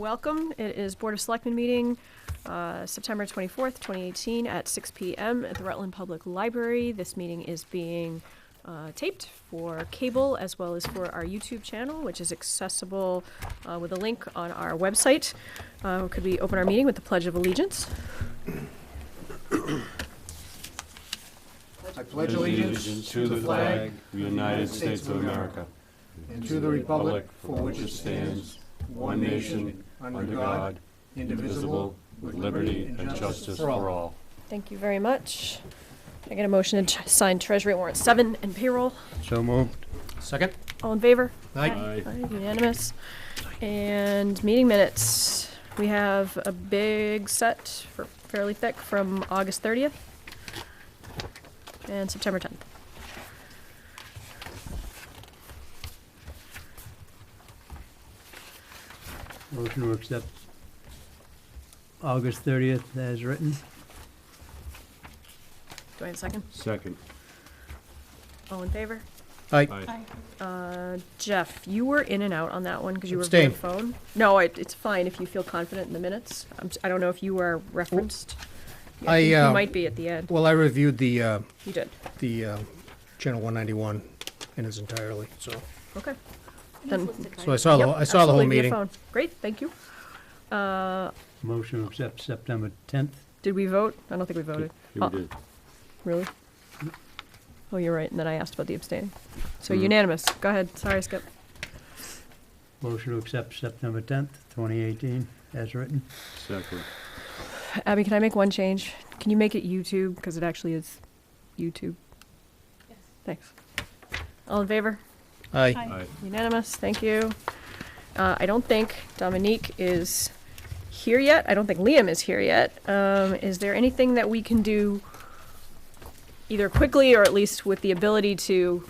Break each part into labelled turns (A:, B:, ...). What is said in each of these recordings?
A: welcome. It is Board of Selectmen meeting, September 24th, 2018 at 6 p.m. at the Rutland Public Library. This meeting is being taped for cable as well as for our YouTube channel, which is accessible with a link on our website. Could we open our meeting with the Pledge of Allegiance?
B: I pledge allegiance to the flag of the United States of America and to the republic for which it stands, one nation, under God, indivisible, with liberty and justice for all.
A: Thank you very much. I get a motion to sign Treasury Warrant 7 and payroll.
B: So moved.
C: Second.
A: All in favor?
B: Aye.
A: Aye, unanimous. And meeting minutes. We have a big set, for fairly thick, from August 30th and September 10th.
C: Motion to accept August 30th as written.
A: Do I have a second?
B: Second.
A: All in favor?
B: Aye.
A: Jeff, you were in and out on that one because you were
D: Abstain.
A: via phone. No, it's fine if you feel confident in the minutes. I don't know if you were referenced. Yeah,
D: I,
A: think you might be at the end.
D: Well, I reviewed the
A: You did.
D: Channel 191 in its entirely, so
A: Okay. Then,
D: I saw the
A: yep,
D: I saw the whole
A: absolutely via
D: meeting.
A: phone. Great, thank you.
C: Motion to accept September 10th.
A: Did we vote? I don't think we voted.
B: Yeah, we did.
A: Really? Oh, you're right. And then I asked about the abstaining. So unanimous. Go ahead. Sorry, Skip.
C: Motion to accept September 10th, 2018 as written.
B: Second.
A: Abby, can I make one change? Can you make it YouTube? Because it actually is YouTube. Yes. Thanks. All in favor?
D: Aye.
B: Aye.
A: Unanimous. Thank you. I don't think Dominique is here yet. I don't think Liam is here yet. Is there anything that we can do either quickly or at least with the ability to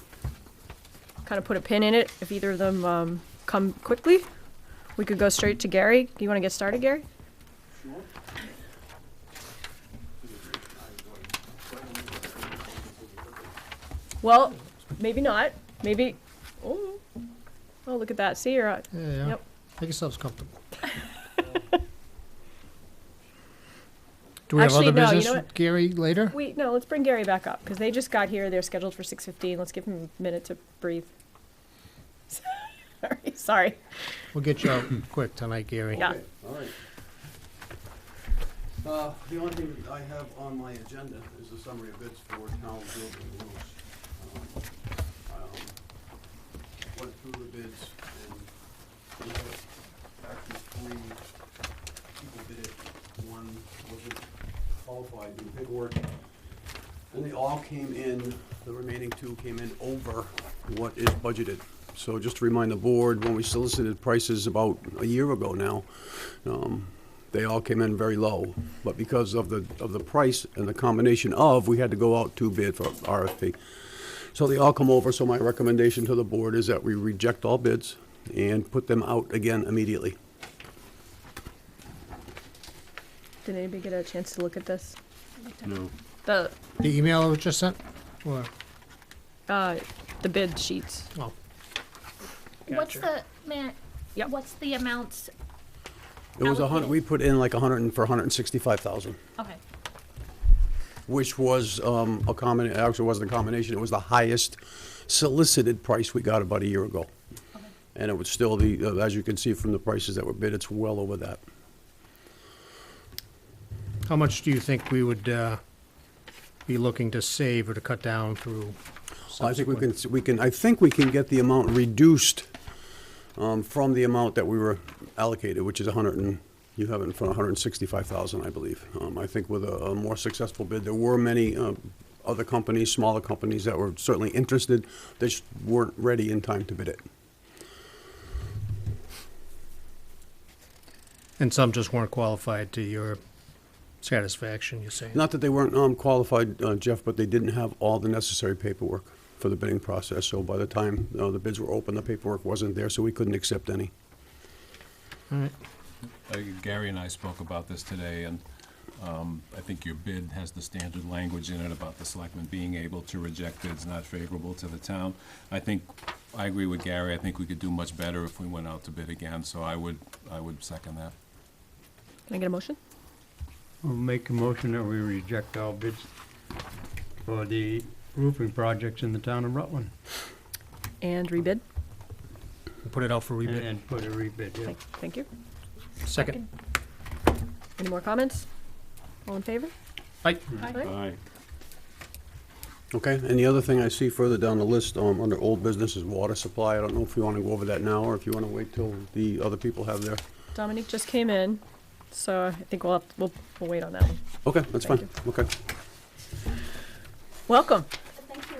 A: kind of put a pin in it if either of them come quickly? We could go straight to Gary. Do you want to get started, Gary? Well, maybe not. Maybe. Oh, look at that. See, you're out.
D: Yeah.
A: Yep.
D: Make yourselves comfortable. Do we have
A: Actually,
D: other
A: no, you
D: business,
A: know what?
D: Gary, later?
A: No, let's bring Gary back up because they just got here. They're scheduled for 6:15. Let's give him a minute to breathe. Sorry.
D: We'll get you out quick tonight, Gary.
A: Yeah.
E: Okay, all right. The only thing I have on my agenda is a summary of bids for town building roofs. Went through the bids and we had actually 3 people bid it. One wasn't qualified in paperwork. And they all came in, the remaining 2 came in over what is budgeted. So just to remind the board, when we solicited prices about a year ago now, they all came in very low. But because of the price and the combination of, we had to go out to bid for RFP. So they all come over, so my recommendation to the board is that we reject all bids and put them out again immediately.
A: Did anybody get a chance to look at this?
B: No.
A: The
D: The email was just sent? Or,
A: the bid sheets.
D: oh,
F: What's the,
A: Yep.
F: what's the amounts?
E: It was
F: Allocated.
E: we put in like 165,000,
F: Okay,
E: which was actually wasn't a combination, it was the highest solicited price we got about a year ago.
F: okay.
E: And it was still as you can see from the prices that were bid, it's well over that.
D: how much do you think we would be looking to save or to cut down through
E: I think
D: subsequent?
E: I think we can get the amount reduced from the amount that we were allocated, which is you have it in front of 165,000, I believe. I think with a more successful bid, there were many other companies, smaller companies that were certainly interested, they just weren't ready in time to bid it.
D: And some just weren't qualified to your satisfaction, you're saying?
E: Not that they weren't qualified, Jeff, but they didn't have all the necessary paperwork for the bidding process. So by the time the bids were open, the paperwork wasn't there, so we couldn't accept any.
D: All right.
G: Gary and I spoke about this today, and I think your bid has the standard language in it about the selectmen being able to reject bids not favorable to the town. I agree with Gary. I think we could do much better if we went out to bid again, so I would I would second that.
A: Can I get a motion?
C: We'll make a motion that we reject all bids for the roofing projects in the town of Rutland.
A: And rebid?
D: Put it out for rebid.
C: And put a rebid, yeah.
A: Thank you.
D: Second.
A: Any more comments? All in favor?
D: Aye.
B: Aye.
E: Okay, and the other thing I see further down the list, under old business is water supply. I don't know if you want to go over that now, or if you want to wait till the other people have their...
A: Dominique just came in, so I think we'll wait on that one.
E: Okay, that's
A: Thank
E: fine. Okay.
A: Welcome.
H: Thank you.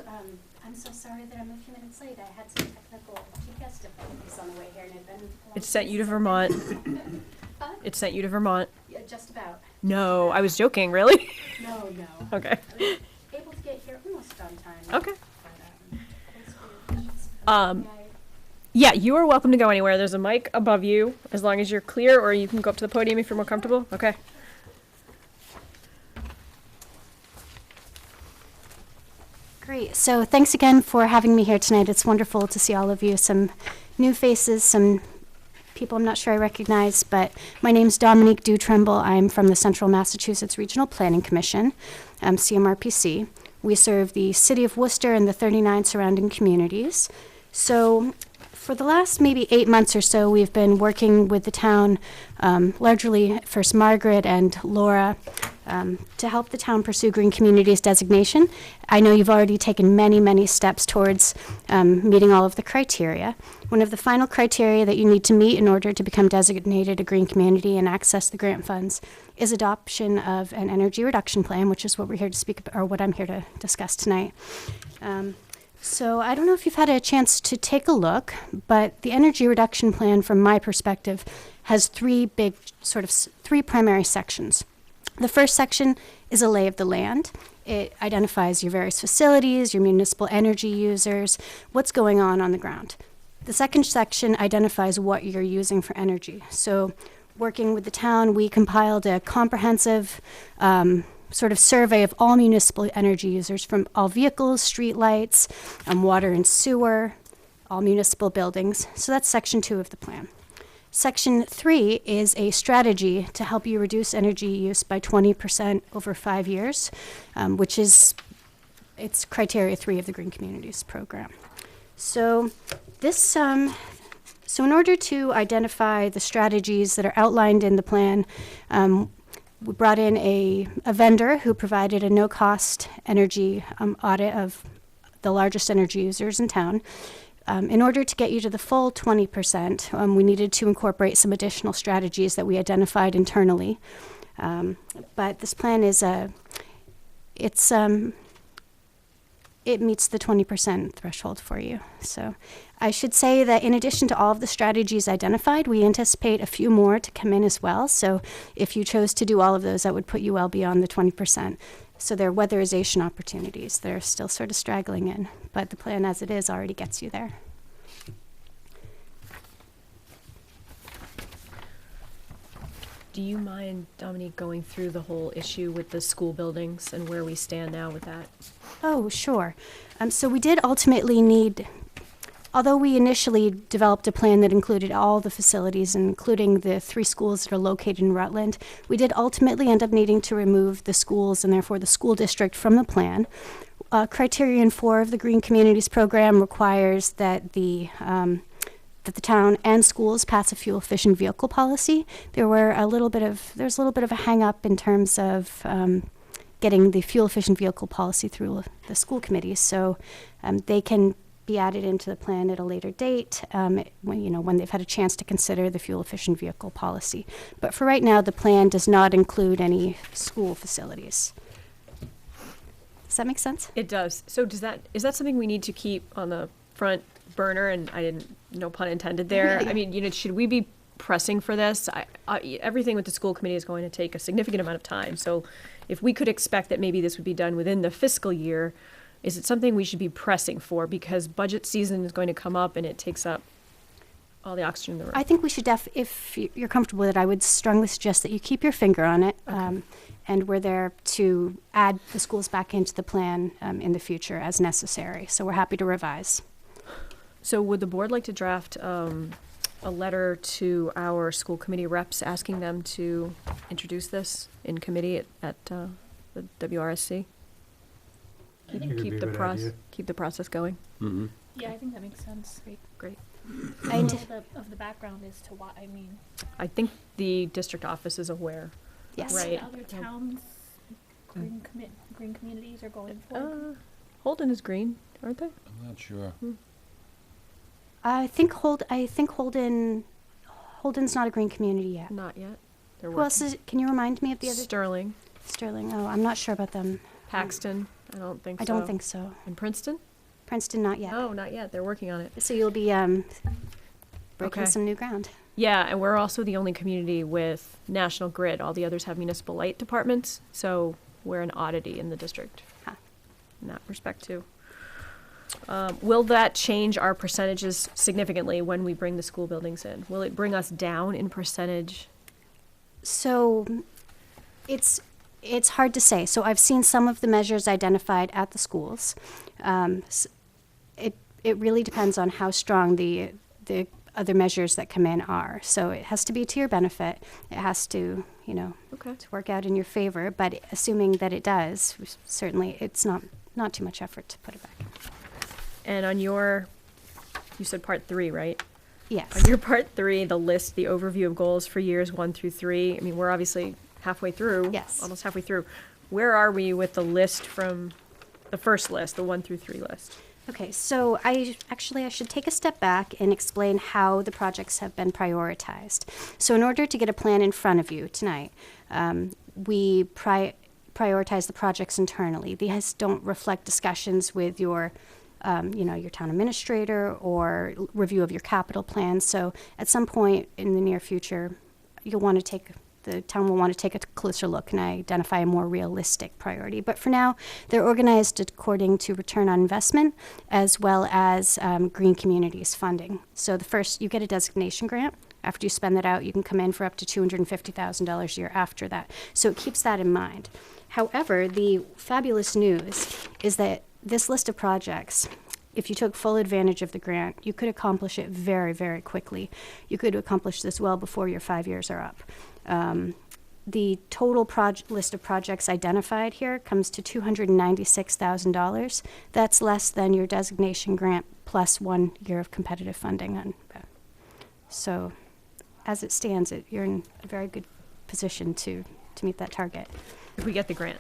H: I'm so sorry that I'm a few minutes late. I had some technical GPS difficulties on the way here, and I've been...
A: It sent you to Vermont. It sent you to Vermont.
H: Yeah, just about.
A: No, I was joking, really?
H: No.
A: Okay.
H: I was able to get here almost on time.
A: Okay.
H: But, thanks for your patience.
A: Um, Yeah, you are welcome to go anywhere. There's a mic above you, as long as you're clear, or you can go up to the podium if you're more comfortable. Okay.
H: Great. So thanks again for having me here tonight. It's wonderful to see all of you. Some new faces, some people I'm not sure I recognize, but my name's Dominique Dutremble. I'm from the Central Massachusetts Regional Planning Commission, CMRPC. We serve the city of Worcester and the 39 surrounding communities. So for the last maybe 8 months or so, we've been working with the town, largely first Margaret and Laura, to help the town pursue Green Communities designation. I know you've already taken many steps towards meeting all of the criteria. One of the final criteria that you need to meet in order to become designated a green community and access the grant funds is adoption of an energy reduction plan, which is what we're here to speak about, or what I'm here to discuss tonight. So I don't know if you've had a chance to take a look, but the energy reduction plan, from my perspective, has three primary sections. The first section is a lay of the land. It identifies your various facilities, your municipal energy users, what's going on the ground. The second section identifies what you're using for energy. So working with the town, we compiled a comprehensive sort of survey of all municipal energy users, from all vehicles, street lights, water and sewer, all municipal buildings. So that's section 2 of the plan. Section 3 is a strategy to help you reduce energy use by 20% over 5 years, which is, it's criteria 3 of the Green Communities program. So this, so in order to identify the strategies that are outlined in the plan, we brought in a vendor who provided a no-cost energy audit of the largest energy users in town. In order to get you to the full 20%, we needed to incorporate some additional strategies that we identified internally. But this plan is it meets the 20% threshold for you. So I should say that in addition to all of the strategies identified, we anticipate a few more to come in as well. So if you chose to do all of those, that would put you well beyond the 20%. So there are weatherization opportunities that are still sort of straggling in, but the plan as it is already gets you there.
A: Do you mind, Dominique, going through the whole issue with the school buildings and where we stand now with that?
H: Oh, sure. So we did ultimately need, although we initially developed a plan that included all the facilities, including the 3 schools that are located in Rutland, we did ultimately end up needing to remove the schools and therefore the school district from the plan. Criterion 4 of the Green Communities program requires that the town and schools pass a fuel-efficient vehicle policy. There was a little bit of a hang-up in terms of getting the fuel-efficient vehicle policy through the school committees, so they can be added into the plan at a later date when they've had a chance to consider the fuel-efficient vehicle policy. But for right now, the plan does not include any school facilities. Does that make sense?
A: It does. So is that something we need to keep on the front burner? And I didn't, no pun intended there. I mean, should we be pressing for this? Everything with the school committee is going to take a significant amount of time. So if we could expect that maybe this would be done within the fiscal year, is it something we should be pressing for? Because budget season is going to come up and it takes up all the oxygen in the room.
H: I think we should if you're comfortable with it, I would strongly suggest that you keep your finger on it. Okay. And we're there to add the schools back into the plan in the future as necessary. So we're happy to revise.
A: So would the board like to draft a letter to our school committee reps asking them to introduce this in committee at the WRSC.
C: I think it'd be a good idea.
A: Keep the process going.
B: Mm-hmm.
F: Yeah, I think that makes sense.
A: Great.
H: I
F: All
H: d-
F: of the background as to why, I mean,
A: I think the district office is aware.
H: Yes.
A: Right.
F: other towns, green communities are going for.
A: Holden is green, aren't they?
G: I'm not sure.
H: I think Holden's not a green community yet.
A: Not yet. They're
H: Who else
A: working.
H: is, can you remind me of the other?
A: Sterling,
H: Sterling. Oh, I'm not sure about them.
A: Paxton, I don't think so.
H: I don't think so.
A: And Princeton?
H: Princeton, not yet.
A: No, not yet. They're working on it.
H: So you'll be breaking
A: Okay.
H: some new ground.
A: Yeah, and we're also the only community with National Grid. All the others have municipal light departments, so we're an oddity in the district
H: Huh.
A: in that respect too. Will that change our percentages significantly when we bring the school buildings in? Will it bring us down in percentage?
H: So it's hard to say. So I've seen some of the measures identified at the schools. It really depends on how strong the other measures that come in are. So it has to be to your benefit. It has to,
A: Okay.
H: to work out in your favor. But assuming that it does, certainly it's not too much effort to put it back in.
A: And on you said part 3, right?
H: Yes.
A: On your part 3, the overview of goals for years 1 through 3. I mean, we're obviously halfway through.
H: Yes.
A: Almost halfway through. Where are we with the list from the first list, the 1 through 3 list?
H: Okay, so I should take a step back and explain how the projects have been prioritized. So in order to get a plan in front of you tonight, we prioritize the projects internally. These don't reflect discussions with your town administrator or review of your capital plan. So at some point in the near future, the town will want to take a closer look and identify a more realistic priority. But for now, they're organized according to return on investment as well as green communities funding. So you get a designation grant. After you spend that out, you can come in for up to $250,000 a year after that. So it keeps that in mind. However, the fabulous news is that this list of projects, if you took full advantage of the grant, you could accomplish it very, very quickly. You could accomplish this well before your 5 years are up. The total list of projects identified here comes to $296,000. That's less than your designation grant plus 1 year of competitive funding. So as it stands, you're in a very good position to meet that target.
A: If we get the grant.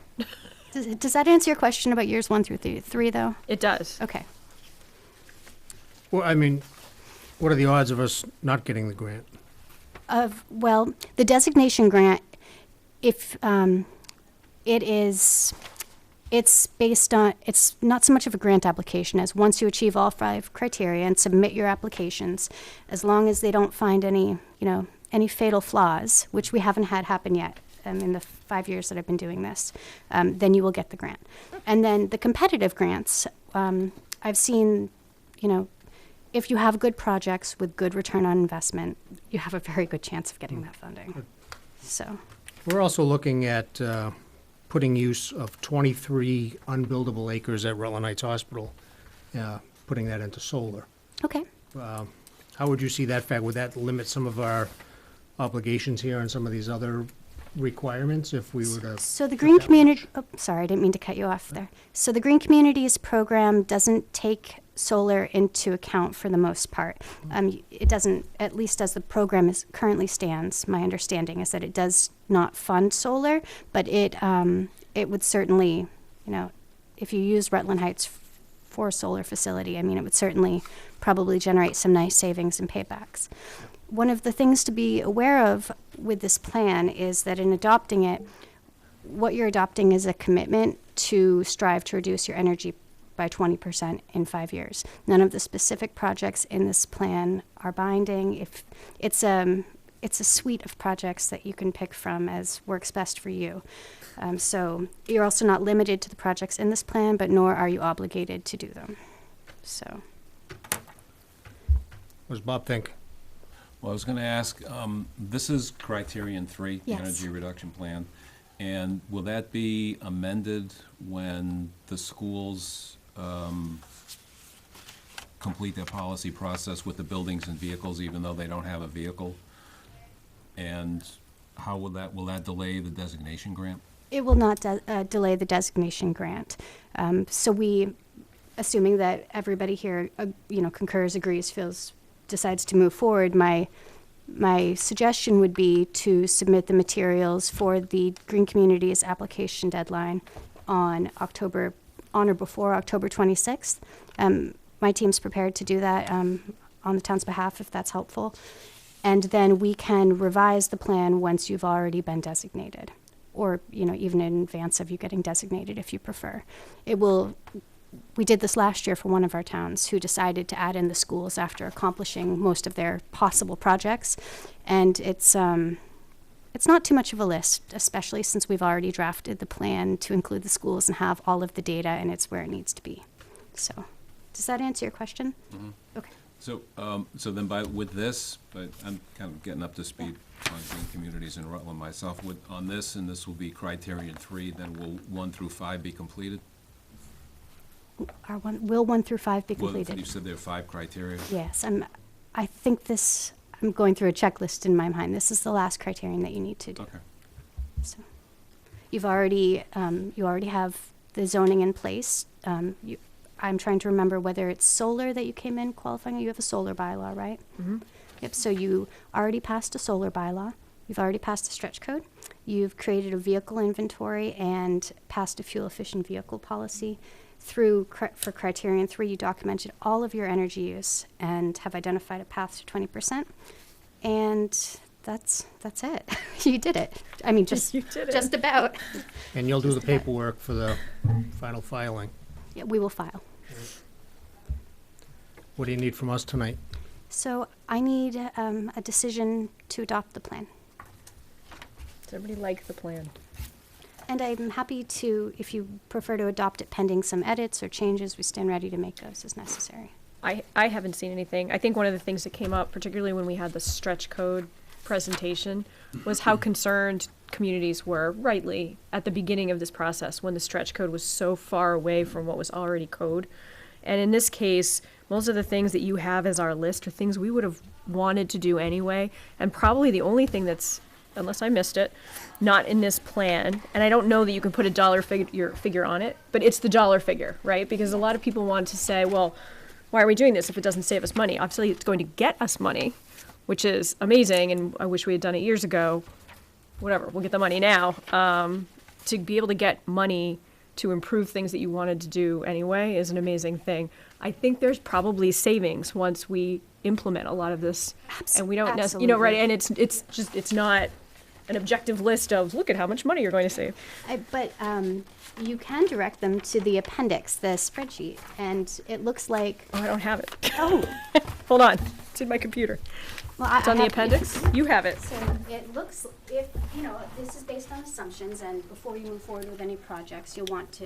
H: Does that answer your question about years 1 through 3, though?
A: It does.
H: Okay.
D: Well, I mean, what are the odds of us not getting the grant?
H: Well, the designation grant, if it's not so much of a grant application as once you achieve all 5 criteria and submit your applications, as long as they don't find any fatal flaws, which we haven't had happen yet in the 5 years that I've been doing this, then you will get the grant. And then the competitive grants, I've seen, if you have good projects with good return on investment, you have a very good chance of getting that funding. So,
D: We're also looking at putting use of 23 unbuildable acres at Rutland Heights Hospital, putting that into solar.
H: okay.
D: How would you see that fact? Would that limit some of our obligations here and some of these other requirements if we were to?
H: So the
D: put
H: Green
D: that
H: Community,
D: much?
H: sorry, I didn't mean to cut you off there. So the Green Communities program doesn't take solar into account for the most part. It doesn't, at least as the program currently stands, my understanding is that it does not fund solar, but it would certainly, if you use Rutland Heights for a solar facility, it would certainly probably generate some nice savings and paybacks. One of the things to be aware of with this plan is that in adopting it, what you're adopting is a commitment to strive to reduce your energy by 20% in 5 years. None of the specific projects in this plan are binding. If it's a suite of projects that you can pick from as works best for you. So you're also not limited to the projects in this plan, but nor are you obligated to do them. So.
D: What does Bob think?
G: Well, I was going to ask, this is criterion 3, the
H: Yes.
G: energy reduction plan, and will that be amended when the schools complete their policy process with the buildings and vehicles, even though they don't have a vehicle? And how will that delay the designation grant?
H: It will not delay the designation grant. So we, assuming that everybody here, concurs, agrees, decides to move forward, my suggestion would be to submit the materials for the Green Communities application deadline on or before October 26th. My team's prepared to do that on the town's behalf, if that's helpful. And then we can revise the plan once you've already been designated, or, even in advance of you getting designated if you prefer. We did this last year for one of our towns who decided to add in the schools after accomplishing most of their possible projects. And it's not too much of a list, especially since we've already drafted the plan to include the schools and have all of the data, and it's where it needs to be. So, does that answer your question?
G: Mm-hmm.
H: Okay.
G: So then with this, but I'm kind of getting up to speed on Green Communities in Rutland myself, on this, and this will be criterion 3, then will 1 through 5 be completed?
H: Will 1 through 5 be
G: Well,
H: completed?
G: you said there are 5 criteria?
H: Yes, I'm going through a checklist in my mind. This is the last criterion that you need to do.
G: Okay.
H: So, you already have the zoning in place. I'm trying to remember whether it's solar that you came in qualifying. You have a solar bylaw, right?
A: Mm-hmm.
H: Yep. So you already passed a solar bylaw. You've already passed a stretch code. You've created a vehicle inventory and passed a fuel efficient vehicle policy. For criterion 3, you documented all of your energy use and have identified a path to 20%. And that's it. You did it. I mean,
A: You did it.
H: just about.
D: And you'll do the paperwork for the final filing.
H: Yeah, we will file.
D: What do you need from us tonight?
H: So I need a decision to adopt the plan.
A: Does everybody like the plan?
H: And I'm happy to, if you prefer to adopt it pending some edits or changes, we stand ready to make those as necessary.
A: I haven't seen anything. I think one of the things that came up, particularly when we had the stretch code presentation, was how concerned communities were, rightly, at the beginning of this process when the stretch code was so far away from what was already code. And in this case, most of the things that you have as our list are things we would have wanted to do anyway, and probably the only thing that's, unless I missed it, not in this plan, and I don't know that you can put a dollar figure on it, but it's the dollar figure, right? Because a lot of people want to say, well, why are we doing this if it doesn't save us money? Obviously, it's going to get us money, which is amazing, and I wish we had done it years ago. Whatever, we'll get the money now. To be able to get money to improve things that you wanted to do anyway is an amazing thing. I think there's probably savings once we implement a lot of this, and we don't necessarily, right? And it's not an objective list of look at how much money you're going to save.
H: But you can direct them to the appendix, the spreadsheet, and it looks like.
A: Oh, I don't have it.
H: Oh,
A: Hold on, it's in my computer.
H: well,
A: It's on the appendix. You have it.
H: So it looks, if, this is based on assumptions, and before you move forward with any projects, you'll want to,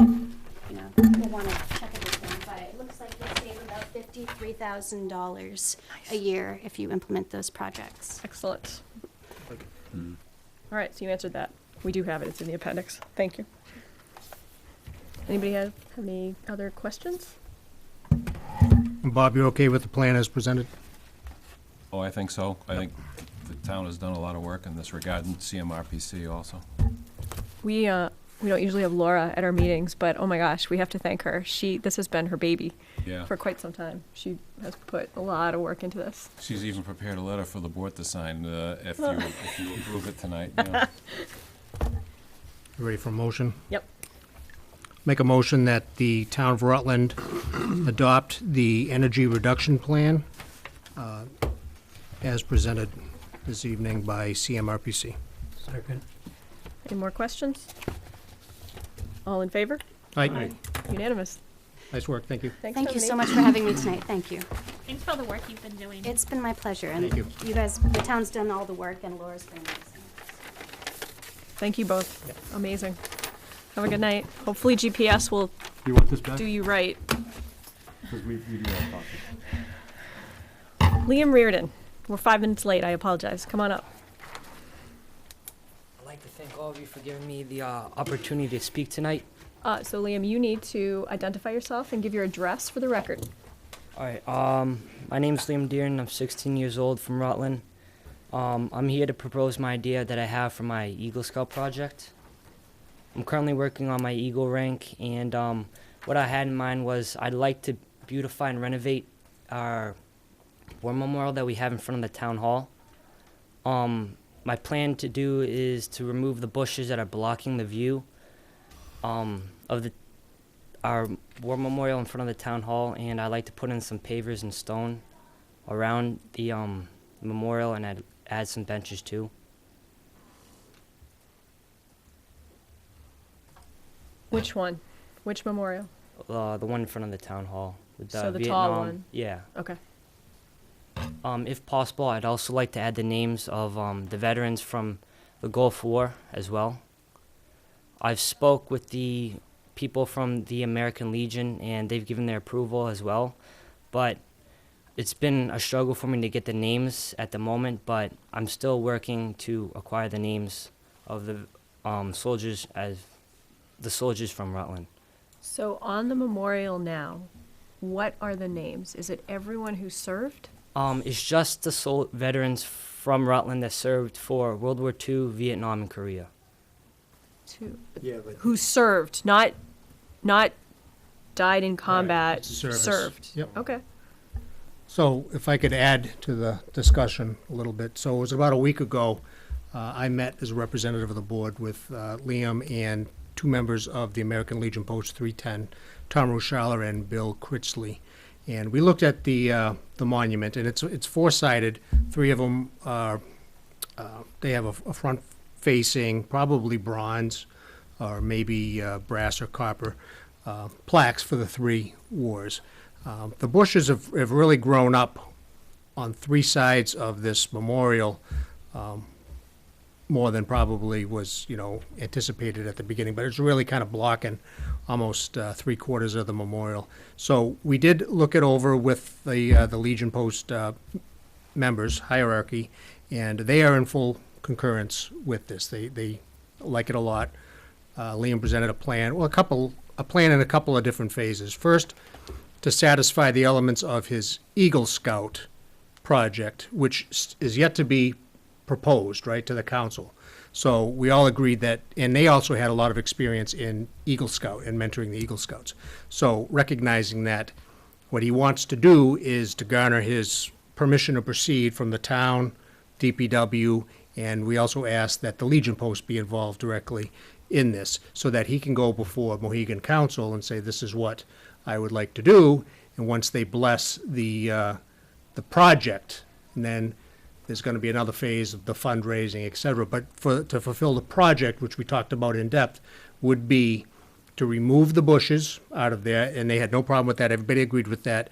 H: you'll want to check everything, but it looks like you'll save about $53,000 a year if you implement those projects.
A: Excellent. All right, so you answered that. We do have it. It's in the appendix. Thank you. Anybody have any other questions?
D: Bob, you okay with the plan as presented?
G: Oh, I think so. I think the town has done a lot of work in this regard, and CMRPC also.
A: We don't usually have Laura at our meetings, but oh my gosh, we have to thank her. This has been her baby
G: Yeah.
A: for quite some time. She has put a lot of work into this.
G: She's even prepared a letter for the board to sign if you approve it tonight. Yeah.
D: You ready for a motion?
A: Yep.
D: Make a motion that the town of Rutland adopt the energy reduction plan as presented this evening by CMRPC.
C: Second.
A: Any more questions? All in favor?
D: Aye.
A: Unanimous.
D: Nice work, thank you.
A: Thanks,
H: Thank you so
A: Dominique.
H: much for having me tonight. Thank you.
F: Thanks for all the work you've been doing.
H: It's been my pleasure, and
D: Thank you.
H: you guys, the town's done all the work, and Laura's been amazing.
A: Thank you both. Amazing. Have a good night. Hopefully GPS will
B: You want this back?
A: do you right.
B: Because we do have copies.
A: Liam Reardon. We're 5 minutes late. I apologize. Come on up.
I: I'd like to thank all of you for giving me the opportunity to speak tonight.
A: So Liam, you need to identify yourself and give your address for the record.
I: All right. My name's Liam Deeren. I'm 16 years old from Rutland. I'm here to propose my idea that I have for my Eagle Scout project. I'm currently working on my Eagle rank, and what I had in mind was I'd like to beautify and renovate our war memorial that we have in front of the town hall. My plan to do is to remove the bushes that are blocking the view of our war memorial in front of the town hall, and I'd like to put in some pavers and stone around the memorial, and I'd add some benches too.
A: Which one? Which memorial?
I: The one in front of the town hall with the
A: So the tall
I: Vietnam.
A: one.
I: Yeah.
A: Okay.
I: If possible, I'd also like to add the names of the veterans from the Gulf War as well. I've spoke with the people from the American Legion, and they've given their approval as well. But it's been a struggle for me to get the names at the moment, but I'm still working to acquire the names of the soldiers from Rutland.
A: So on the memorial now, what are the names? Is it everyone who served?
I: It's just the veterans from Rutland that served for World War II, Vietnam, and Korea.
D: Yeah, but
A: Who served, not died in combat,
D: Service.
A: served.
D: Yep.
A: Okay.
D: So if I could add to the discussion a little bit. So it was about a week ago, I met as a representative of the board with Liam and two members of the American Legion Post 310, Tom Rushala and Bill Critchley. And we looked at the monument, and it's four-sided. Three of them are, they have a front-facing, probably bronze, or maybe brass or copper, plaques for the three wars. The bushes have really grown up on three sides of this memorial, more than probably was, anticipated at the beginning, but it's really kind of blocking almost 3/4 of the memorial. So we did look it over with the Legion Post members, hierarchy, and they are in full concurrence with this. They like it a lot. Liam presented a plan, a plan in a couple of different phases. First, to satisfy the elements of his Eagle Scout project, which is yet to be proposed, right, to the council. So we all agreed that, and they also had a lot of experience in Eagle Scout and mentoring the Eagle Scouts. So recognizing that what he wants to do is to garner his permission to proceed from the town, DPW, and we also asked that the Legion Post be involved directly in this so that he can go before Mohegan Council and say, this is what I would like to do. And once they bless the project, and then there's going to be another phase of the fundraising, et cetera. But to fulfill the project, which we talked about in depth, would be to remove the bushes out of there, and they had no problem with that. Everybody agreed with that.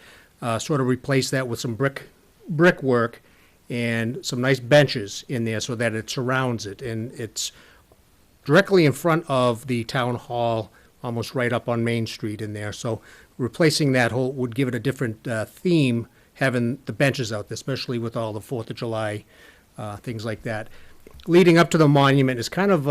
D: Sort of replace that with some brickwork and some nice benches in there so that it surrounds it. And it's directly in front of the town hall, almost right up on Main Street in there. So replacing that whole would give it a different theme, having the benches out there, especially with all the 4th of July, things like that. Leading up to the monument is kind of